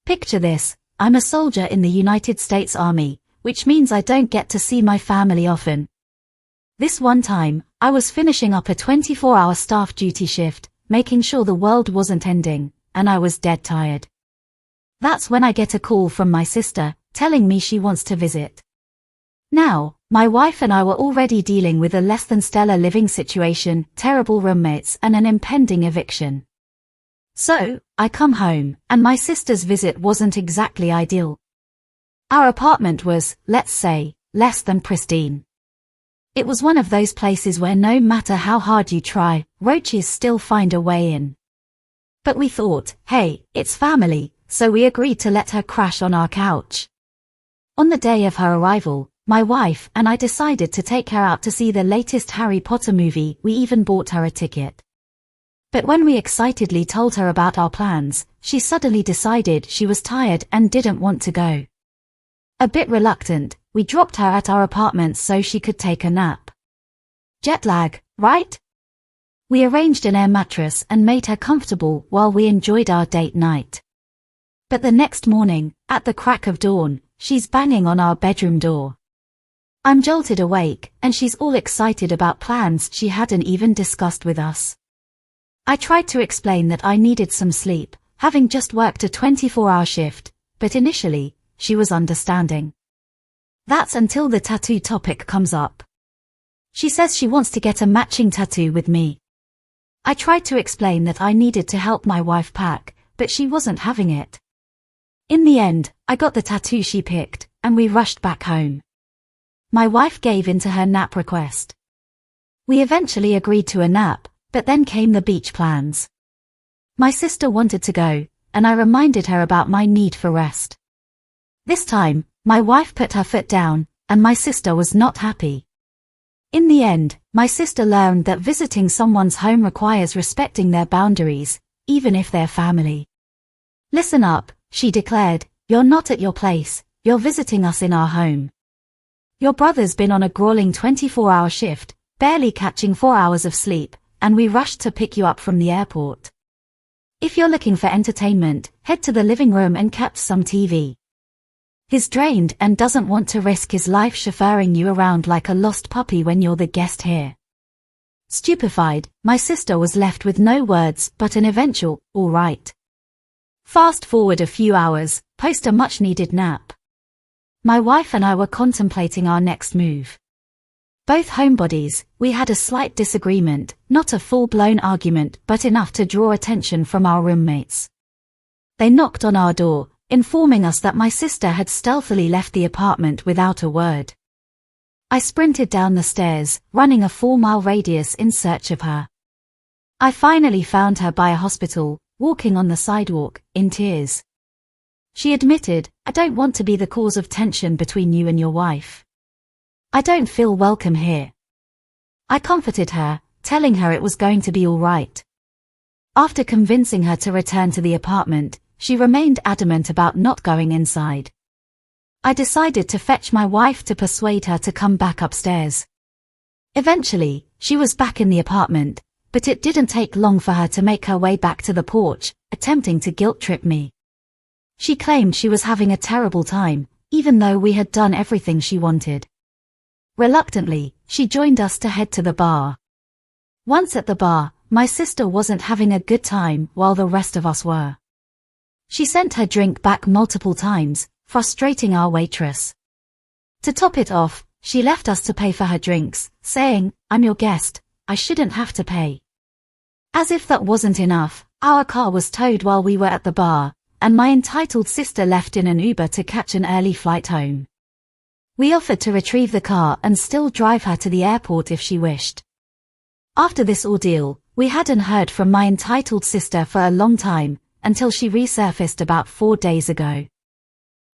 Picture this, I'm a soldier in the United States Army, which means I don't get to see my family often. This one time, I was finishing up a 24-hour staff duty shift, making sure the world wasn't ending, and I was dead tired. That's when I get a call from my sister, telling me she wants to visit. Now, my wife and I were already dealing with a less than stellar living situation, terrible roommates, and an impending eviction. So, I come home, and my sister's visit wasn't exactly ideal. Our apartment was, let's say, less than pristine. It was one of those places where no matter how hard you try, roaches still find a way in. But we thought, hey, it's family, so we agreed to let her crash on our couch. On the day of her arrival, my wife and I decided to take her out to see the latest Harry Potter movie. We even bought her a ticket. But when we excitedly told her about our plans, she suddenly decided she was tired and didn't want to go. A bit reluctant, we dropped her at our apartment so she could take a nap. Jet lag, right? We arranged an air mattress and made her comfortable while we enjoyed our date night. But the next morning, at the crack of dawn, she's banging on our bedroom door. I'm jolted awake, and she's all excited about plans she hadn't even discussed with us. I tried to explain that I needed some sleep, having just worked a 24-hour shift, but initially, she was understanding. That's until the tattoo topic comes up. She says she wants to get a matching tattoo with me. I tried to explain that I needed to help my wife pack, but she wasn't having it. In the end, I got the tattoo she picked, and we rushed back home. My wife gave in to her nap request. We eventually agreed to a nap, but then came the beach plans. My sister wanted to go, and I reminded her about my need for rest. This time, my wife put her foot down, and my sister was not happy. In the end, my sister learned that visiting someone's home requires respecting their boundaries, even if they're family. Listen up, she declared, you're not at your place, you're visiting us in our home. Your brother's been on a grueling 24-hour shift, barely catching 4 hours of sleep, and we rushed to pick you up from the airport. If you're looking for entertainment, head to the living room and catch some TV. He's drained and doesn't want to risk his life chauffeuring you around like a lost puppy when you're the guest here. Stupefied, my sister was left with no words but an eventual, all right. Fast forward a few hours, post a much-needed nap. My wife and I were contemplating our next move. Both homebodies, we had a slight disagreement, not a full-blown argument but enough to draw attention from our roommates. They knocked on our door, informing us that my sister had stealthily left the apartment without a word. I sprinted down the stairs, running a 4-mile radius in search of her. I finally found her by a hospital, walking on the sidewalk, in tears. She admitted, I don't want to be the cause of tension between you and your wife. I don't feel welcome here. I comforted her, telling her it was going to be all right. After convincing her to return to the apartment, she remained adamant about not going inside. I decided to fetch my wife to persuade her to come back upstairs. Eventually, she was back in the apartment, but it didn't take long for her to make her way back to the porch, attempting to guilt-trip me. She claimed she was having a terrible time, even though we had done everything she wanted. Reluctantly, she joined us to head to the bar. Once at the bar, my sister wasn't having a good time while the rest of us were. She sent her drink back multiple times, frustrating our waitress. To top it off, she left us to pay for her drinks, saying, I'm your guest, I shouldn't have to pay. As if that wasn't enough, our car was towed while we were at the bar, and my entitled sister left in an Uber to catch an early flight home. We offered to retrieve the car and still drive her to the airport if she wished. After this ordeal, we hadn't heard from my entitled sister for a long time, until she resurfaced about 4 days ago.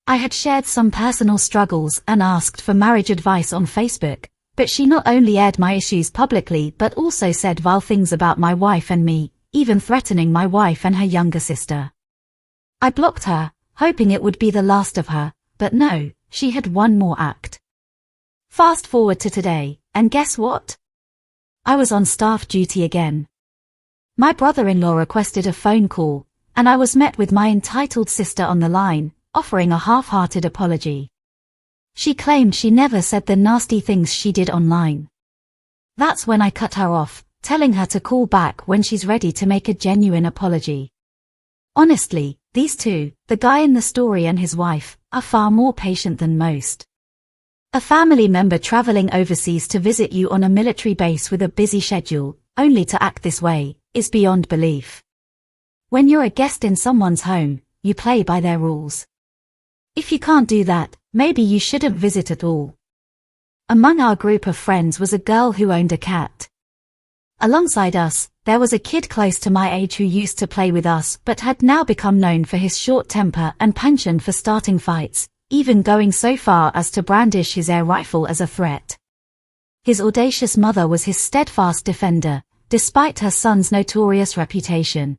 I had shared some personal struggles and asked for marriage advice on Facebook, but she not only aired my issues publicly but also said vile things about my wife and me, even threatening my wife and her younger sister. I blocked her, hoping it would be the last of her, but no, she had one more act. Fast forward to today, and guess what? I was on staff duty again. My brother-in-law requested a phone call, and I was met with my entitled sister on the line, offering a half-hearted apology. She claimed she never said the nasty things she did online. That's when I cut her off, telling her to call back when she's ready to make a genuine apology. Honestly, these two, the guy in the story and his wife, are far more patient than most. A family member traveling overseas to visit you on a military base with a busy schedule, only to act this way, is beyond belief. When you're a guest in someone's home, you play by their rules. If you can't do that, maybe you shouldn't visit at all. Among our group of friends was a girl who owned a cat. Alongside us, there was a kid close to my age who used to play with us but had now become known for his short temper and penchant for starting fights, even going so far as to brandish his air rifle as a threat. His audacious mother was his steadfast defender, despite her son's notorious reputation.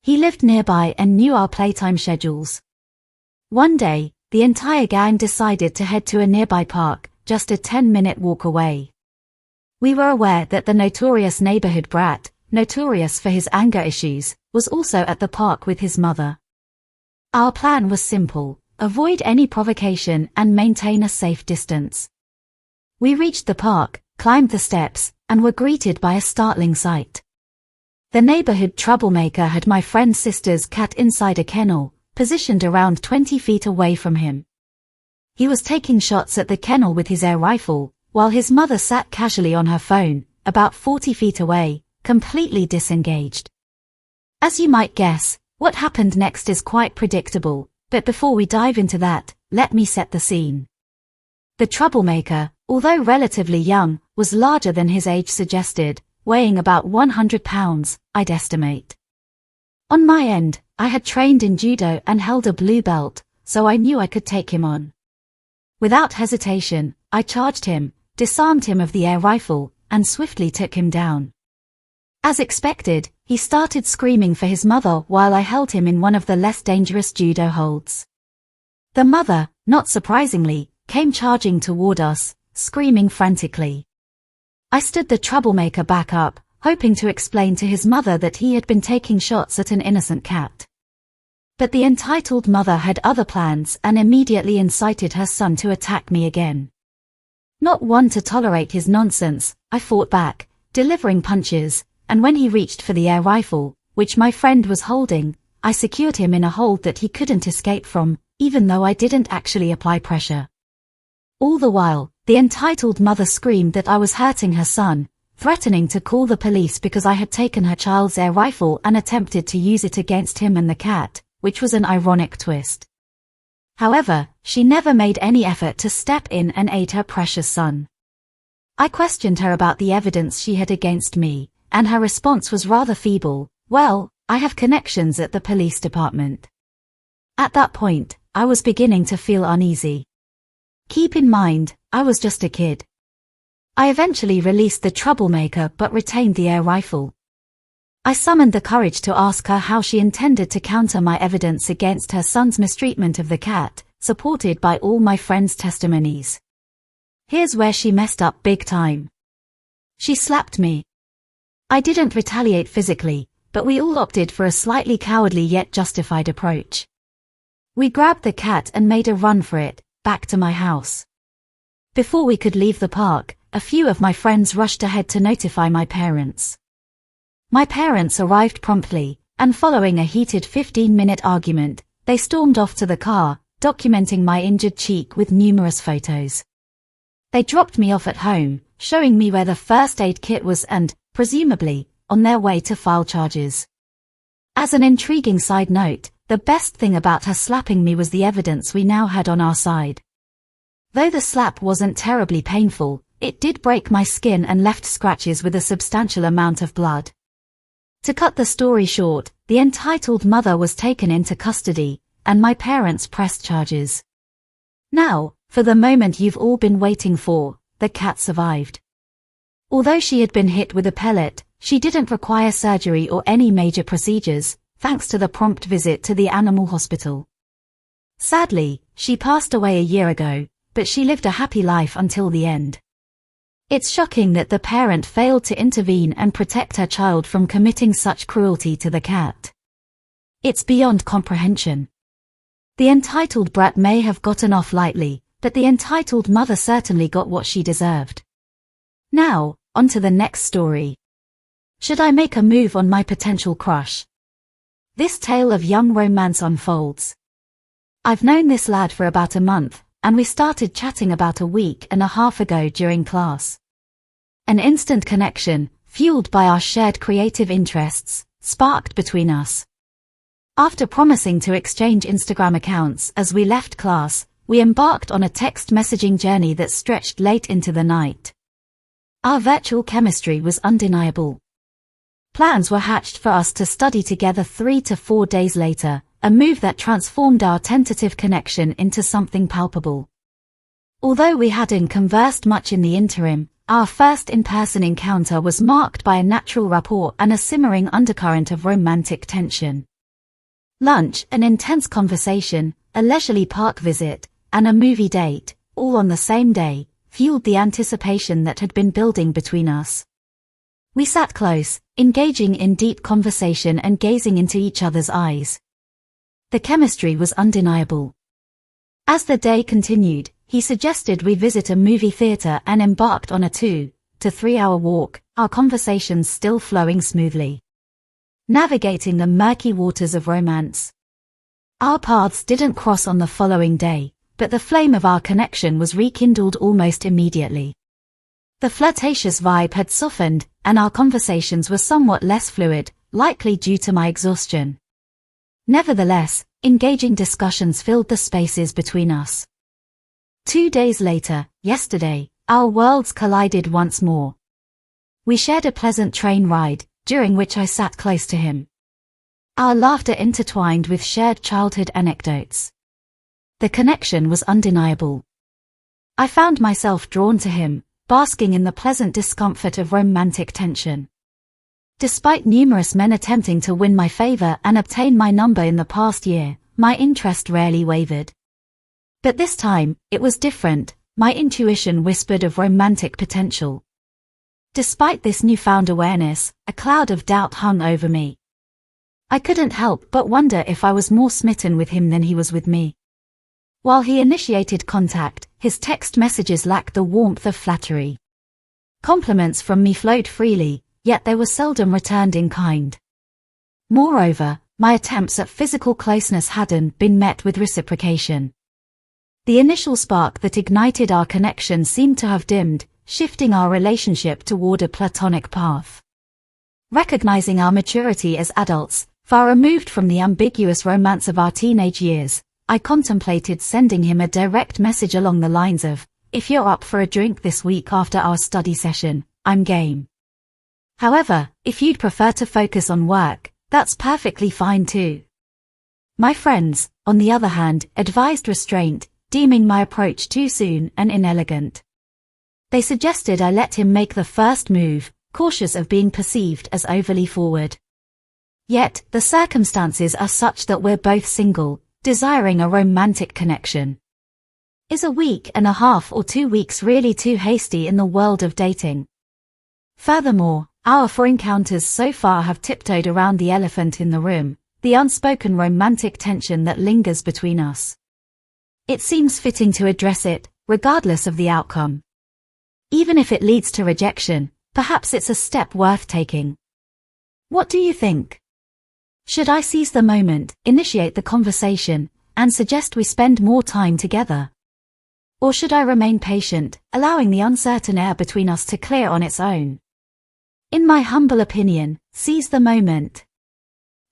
He lived nearby and knew our playtime schedules. One day, the entire gang decided to head to a nearby park, just a 10-minute walk away. We were aware that the notorious neighborhood brat, notorious for his anger issues, was also at the park with his mother. Our plan was simple: avoid any provocation and maintain a safe distance. We reached the park, climbed the steps, and were greeted by a startling sight. The neighborhood troublemaker had my friend's sister's cat inside a kennel, positioned around 20 feet away from him. He was taking shots at the kennel with his air rifle, while his mother sat casually on her phone, about 40 feet away, completely disengaged. As you might guess, what happened next is quite predictable, but before we dive into that, let me set the scene. The troublemaker, although relatively young, was larger than his age suggested, weighing about 100 pounds, I'd estimate. On my end, I had trained in judo and held a blue belt, so I knew I could take him on. Without hesitation, I charged him, disarmed him of the air rifle, and swiftly took him down. As expected, he started screaming for his mother while I held him in one of the less dangerous judo holds. The mother, not surprisingly, came charging toward us, screaming frantically. I stood the troublemaker back up, hoping to explain to his mother that he had been taking shots at an innocent cat. But the entitled mother had other plans and immediately incited her son to attack me again. Not one to tolerate his nonsense, I fought back, delivering punches, and when he reached for the air rifle, which my friend was holding, I secured him in a hold that he couldn't escape from, even though I didn't actually apply pressure. All the while, the entitled mother screamed that I was hurting her son, threatening to call the police because I had taken her child's air rifle and attempted to use it against him and the cat, which was an ironic twist. However, she never made any effort to step in and aid her precious son. I questioned her about the evidence she had against me, and her response was rather feeble: "Well, I have connections at the police department." At that point, I was beginning to feel uneasy. Keep in mind, I was just a kid. I eventually released the troublemaker but retained the air rifle. I summoned the courage to ask her how she intended to counter my evidence against her son's mistreatment of the cat, supported by all my friends' testimonies. Here's where she messed up big time. She slapped me. I didn't retaliate physically, but we all opted for a slightly cowardly yet justified approach. We grabbed the cat and made a run for it, back to my house. Before we could leave the park, a few of my friends rushed ahead to notify my parents. My parents arrived promptly, and following a heated 15-minute argument, they stormed off to the car, documenting my injured cheek with numerous photos. They dropped me off at home, showing me where the first aid kit was and, presumably, on their way to file charges. As an intriguing side note, the best thing about her slapping me was the evidence we now had on our side. Though the slap wasn't terribly painful, it did break my skin and left scratches with a substantial amount of blood. To cut the story short, the entitled mother was taken into custody, and my parents pressed charges. Now, for the moment you've all been waiting for, the cat survived. Although she had been hit with a pellet, she didn't require surgery or any major procedures, thanks to the prompt visit to the animal hospital. Sadly, she passed away a year ago, but she lived a happy life until the end. It's shocking that the parent failed to intervene and protect her child from committing such cruelty to the cat. It's beyond comprehension. The entitled brat may have gotten off lightly, but the entitled mother certainly got what she deserved. Now, on to the next story. Should I make a move on my potential crush? This tale of young romance unfolds. I've known this lad for about a month, and we started chatting about a week and a half ago during class. An instant connection, fueled by our shared creative interests, sparked between us. After promising to exchange Instagram accounts as we left class, we embarked on a text messaging journey that stretched late into the night. Our virtual chemistry was undeniable. Plans were hatched for us to study together 3 to 4 days later, a move that transformed our tentative connection into something palpable. Although we hadn't conversed much in the interim, our first in-person encounter was marked by a natural rapport and a simmering undercurrent of romantic tension. Lunch, an intense conversation, a leisurely park visit, and a movie date, all on the same day, fueled the anticipation that had been building between us. We sat close, engaging in deep conversation and gazing into each other's eyes. The chemistry was undeniable. As the day continued, he suggested we visit a movie theater and embarked on a 2 to 3 hour walk, our conversations still flowing smoothly. Navigating the murky waters of romance. Our paths didn't cross on the following day, but the flame of our connection was rekindled almost immediately. The flirtatious vibe had softened, and our conversations were somewhat less fluid, likely due to my exhaustion. Nevertheless, engaging discussions filled the spaces between us. 2 days later, yesterday, our worlds collided once more. We shared a pleasant train ride, during which I sat close to him. Our laughter intertwined with shared childhood anecdotes. The connection was undeniable. I found myself drawn to him, basking in the pleasant discomfort of romantic tension. Despite numerous men attempting to win my favor and obtain my number in the past year, my interest rarely wavered. But this time, it was different. My intuition whispered of romantic potential. Despite this newfound awareness, a cloud of doubt hung over me. I couldn't help but wonder if I was more smitten with him than he was with me. While he initiated contact, his text messages lacked the warmth of flattery. Compliments from me flowed freely, yet they were seldom returned in kind. Moreover, my attempts at physical closeness hadn't been met with reciprocation. The initial spark that ignited our connection seemed to have dimmed, shifting our relationship toward a platonic path. Recognizing our maturity as adults, far removed from the ambiguous romance of our teenage years, I contemplated sending him a direct message along the lines of, "If you're up for a drink this week after our study session, I'm game. However, if you'd prefer to focus on work, that's perfectly fine too." My friends, on the other hand, advised restraint, deeming my approach too soon and inelegant. They suggested I let him make the first move, cautious of being perceived as overly forward. Yet, the circumstances are such that we're both single, desiring a romantic connection. Is a week and a half or 2 weeks really too hasty in the world of dating? Furthermore, our 4 encounters so far have tiptoed around the elephant in the room, the unspoken romantic tension that lingers between us. It seems fitting to address it, regardless of the outcome. Even if it leads to rejection, perhaps it's a step worth taking. What do you think? Should I seize the moment, initiate the conversation, and suggest we spend more time together? Or should I remain patient, allowing the uncertain air between us to clear on its own? In my humble opinion, seize the moment.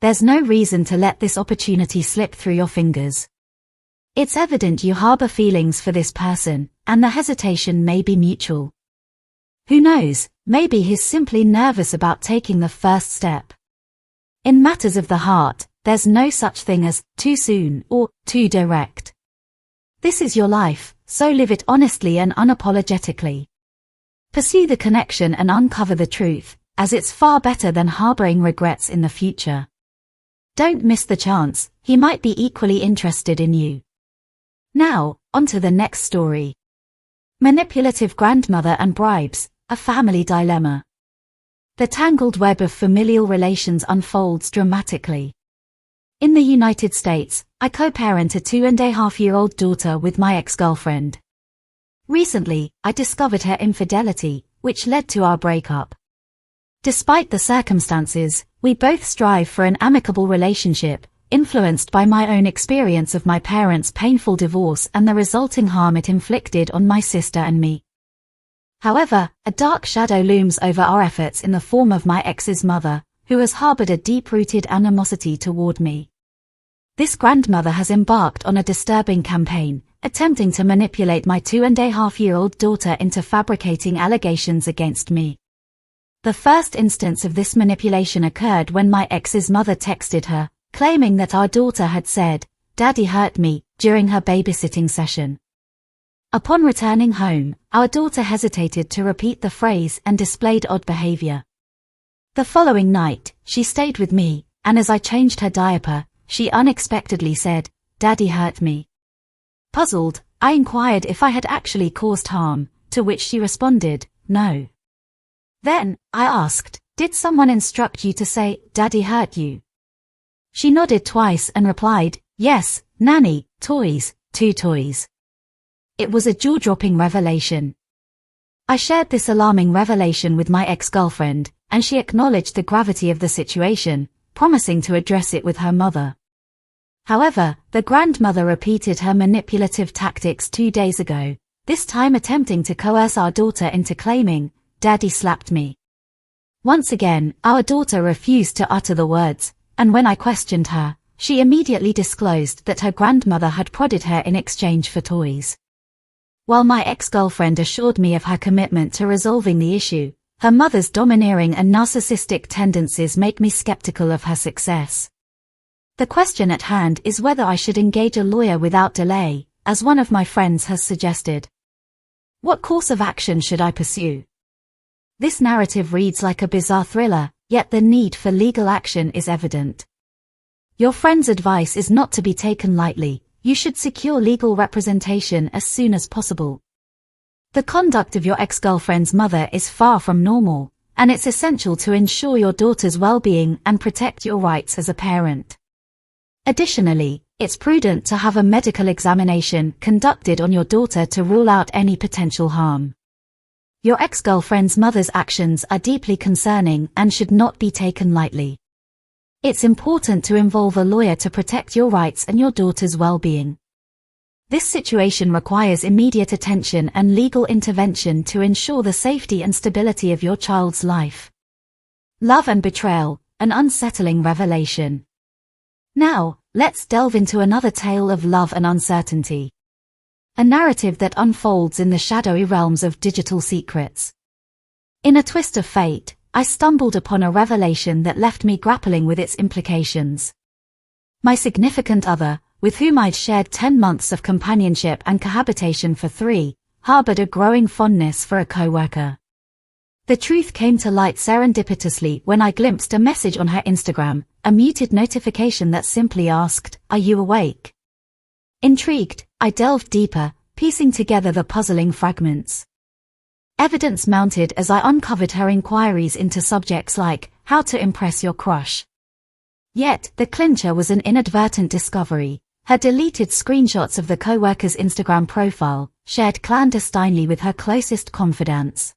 There's no reason to let this opportunity slip through your fingers. It's evident you harbor feelings for this person, and the hesitation may be mutual. Who knows, maybe he's simply nervous about taking the first step. In matters of the heart, there's no such thing as too soon or too direct. This is your life, so live it honestly and unapologetically. Pursue the connection and uncover the truth, as it's far better than harboring regrets in the future. Don't miss the chance, he might be equally interested in you. Now, on to the next story. Manipulative grandmother and bribes, a family dilemma. The tangled web of familial relations unfolds dramatically. In the United States, I co-parent a 2.5-year-old daughter with my ex-girlfriend. Recently, I discovered her infidelity, which led to our breakup. Despite the circumstances, we both strive for an amicable relationship, influenced by my own experience of my parents' painful divorce and the resulting harm it inflicted on my sister and me. However, a dark shadow looms over our efforts in the form of my ex's mother, who has harbored a deep-rooted animosity toward me. This grandmother has embarked on a disturbing campaign, attempting to manipulate my 2.5-year-old daughter into fabricating allegations against me. The first instance of this manipulation occurred when my ex's mother texted her, claiming that our daughter had said, "Daddy hurt me," during her babysitting session. Upon returning home, our daughter hesitated to repeat the phrase and displayed odd behavior. The following night, she stayed with me, and as I changed her diaper, she unexpectedly said, "Daddy hurt me." Puzzled, I inquired if I had actually caused harm, to which she responded, "No." Then, I asked, "Did someone instruct you to say, 'Daddy hurt you'?" She nodded twice and replied, "Yes, Nanny, toys, 2 toys." It was a jaw-dropping revelation. I shared this alarming revelation with my ex-girlfriend, and she acknowledged the gravity of the situation, promising to address it with her mother. However, the grandmother repeated her manipulative tactics 2 days ago, this time attempting to coerce our daughter into claiming, "Daddy slapped me." Once again, our daughter refused to utter the words, and when I questioned her, she immediately disclosed that her grandmother had prodded her in exchange for toys. While my ex-girlfriend assured me of her commitment to resolving the issue, her mother's domineering and narcissistic tendencies make me skeptical of her success. The question at hand is whether I should engage a lawyer without delay, as one of my friends has suggested. What course of action should I pursue? This narrative reads like a bizarre thriller, yet the need for legal action is evident. Your friend's advice is not to be taken lightly. You should secure legal representation as soon as possible. The conduct of your ex-girlfriend's mother is far from normal, and it's essential to ensure your daughter's well-being and protect your rights as a parent. Additionally, it's prudent to have a medical examination conducted on your daughter to rule out any potential harm. Your ex-girlfriend's mother's actions are deeply concerning and should not be taken lightly. It's important to involve a lawyer to protect your rights and your daughter's well-being. This situation requires immediate attention and legal intervention to ensure the safety and stability of your child's life. Love and betrayal, an unsettling revelation. Now, let's delve into another tale of love and uncertainty. A narrative that unfolds in the shadowy realms of digital secrets. In a twist of fate, I stumbled upon a revelation that left me grappling with its implications. My significant other, with whom I'd shared 10 months of companionship and cohabitation for 3, harbored a growing fondness for a co-worker. The truth came to light serendipitously when I glimpsed a message on her Instagram, a muted notification that simply asked, "Are you awake?" Intrigued, I delved deeper, piecing together the puzzling fragments. Evidence mounted as I uncovered her inquiries into subjects like, how to impress your crush. Yet, the clincher was an inadvertent discovery. Her deleted screenshots of the co-worker's Instagram profile, shared clandestinely with her closest confidants.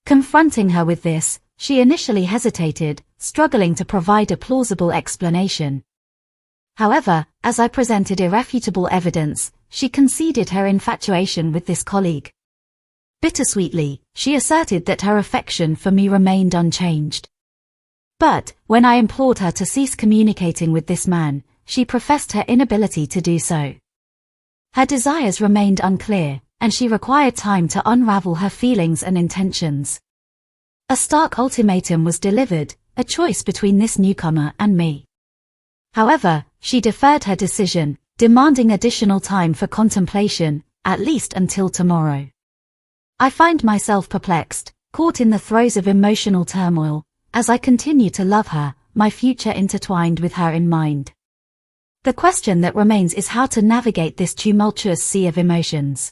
Confronting her with this, she initially hesitated, struggling to provide a plausible explanation. However, as I presented irrefutable evidence, she conceded her infatuation with this colleague. Bittersweetly, she asserted that her affection for me remained unchanged. But, when I implored her to cease communicating with this man, she professed her inability to do so. Her desires remained unclear, and she required time to unravel her feelings and intentions. A stark ultimatum was delivered, a choice between this newcomer and me. However, she deferred her decision, demanding additional time for contemplation, at least until tomorrow. I find myself perplexed, caught in the throes of emotional turmoil, as I continue to love her, my future intertwined with her in mind. The question that remains is how to navigate this tumultuous sea of emotions.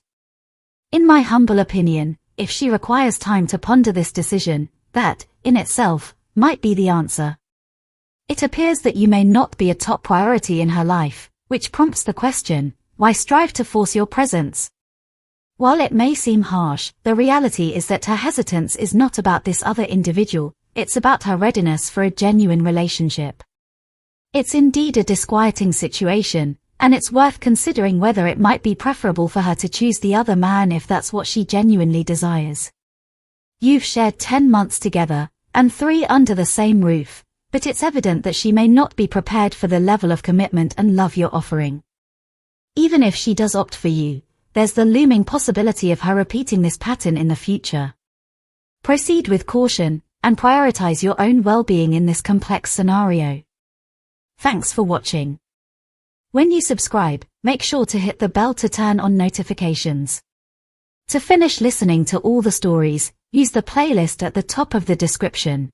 In my humble opinion, if she requires time to ponder this decision, that, in itself, might be the answer. It appears that you may not be a top priority in her life, which prompts the question, why strive to force your presence? While it may seem harsh, the reality is that her hesitance is not about this other individual, it's about her readiness for a genuine relationship. It's indeed a disquieting situation, and it's worth considering whether it might be preferable for her to choose the other man if that's what she genuinely desires. You've shared 10 months together, and 3 under the same roof, but it's evident that she may not be prepared for the level of commitment and love you're offering. Even if she does opt for you, there's the looming possibility of her repeating this pattern in the future. Proceed with caution, and prioritize your own well-being in this complex scenario. Thanks for watching. When you subscribe, make sure to hit the bell to turn on notifications. To finish listening to all the stories, use the playlist at the top of the description.